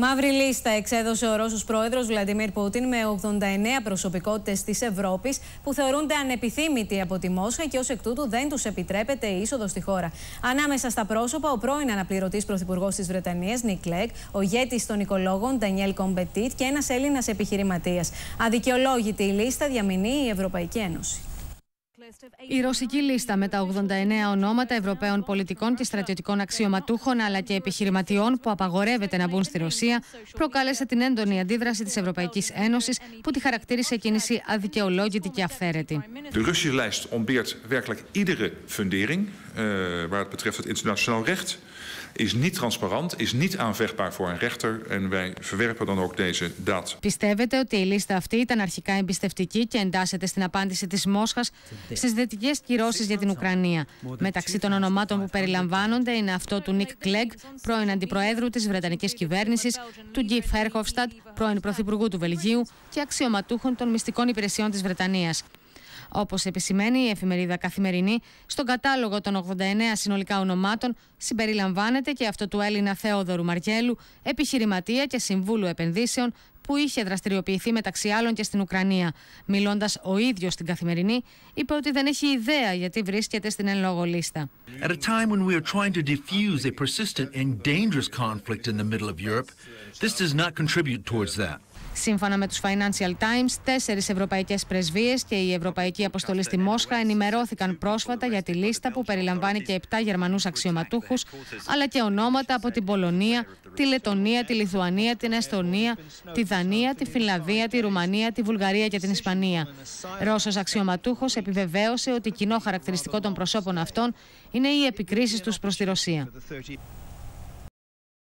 Μαύρη λίστα εξέδωσε ο Ρώσος πρόεδρος Βλαντιμίρ Πούτιν με 89 προσωπικότητες της Ευρώπης που θεωρούνται ανεπιθύμητοι από τη Μόσχα και ως εκ τούτου δεν τους επιτρέπεται η είσοδος στη χώρα. Ανάμεσα στα πρόσωπα, ο πρώην αναπληρωτής πρωθυπουργός της Βρετανίας, Νικ Κλέγκ, ο ηγέτης των οικολόγων, Ντανιέλ Κομπετίτ και ένας Έλληνας επιχειρηματίας. Αδικαιολόγητη η λίστα διαμηνεί η Ευρωπαϊκή Ένωση. Η ρωσική λίστα με τα 89 ονόματα Ευρωπαίων πολιτικών και στρατιωτικών αξιωματούχων αλλά και επιχειρηματιών που απαγορεύεται να μπουν στη Ρωσία προκάλεσε την έντονη αντίδραση της Ευρωπαϊκής Ένωσης που τη χαρακτήρισε κίνηση αδικαιολόγητη και αυθαίρετη. De Russische lijst ontbeert werkelijk iedere fundering waar het betreft het internationaal recht. Is niet transparant, is niet aanvechtbaar voor een rechter en wij verwerpen dan ook deze daad. Πιστεύετε ότι η λίστα αυτή ήταν αρχικά εμπιστευτική και εντάσσεται στην απάντηση της Μόσχας στις δυτικές κυρώσεις για την Ουκρανία. Μεταξύ των ονομάτων που περιλαμβάνονται είναι αυτό του Νικ Κλέγκ, πρώην αντιπροέδρου της Βρετανικής κυβέρνησης, του Γκί Φέρχοφσταντ, πρώην πρωθυπουργού του Βελγίου και αξιωματούχων των μυστικών υπηρεσιών της Βρετανίας. Όπως επισημαίνει η εφημερίδα Καθημερινή, στον κατάλογο των 89 συνολικά ονομάτων συμπεριλαμβάνεται και αυτό του Έλληνα Θεόδωρου Μαργέλου, επιχειρηματία και συμβούλου επενδύσεων, που είχε δραστηριοποιηθεί μεταξύ άλλων και στην Ουκρανία. Μιλώντας ο ίδιος στην Καθημερινή, είπε ότι δεν έχει ιδέα γιατί βρίσκεται στην εν λόγω λίστα. At a time when we are trying to defuse a persistent and dangerous conflict in the middle of Europe, this does not contribute towards that. Σύμφωνα με τους Financial Times, 4 ευρωπαϊκές πρεσβείες και η Ευρωπαϊκή Αποστολή στη Μόσχα ενημερώθηκαν πρόσφατα για τη λίστα που περιλαμβάνει και 7 Γερμανούς αξιωματούχους, αλλά και ονόματα από την Πολωνία, τη Λετονία, τη Λιθουανία, την Εσθονία, τη Δανία, τη Φινλανδία, τη Ρουμανία, τη Βουλγαρία και την Ισπανία. Ρώσος αξιωματούχος επιβεβαίωσε ότι κοινό χαρακτηριστικό των προσώπων αυτών είναι οι επικρίσεις τους προς τη Ρωσία.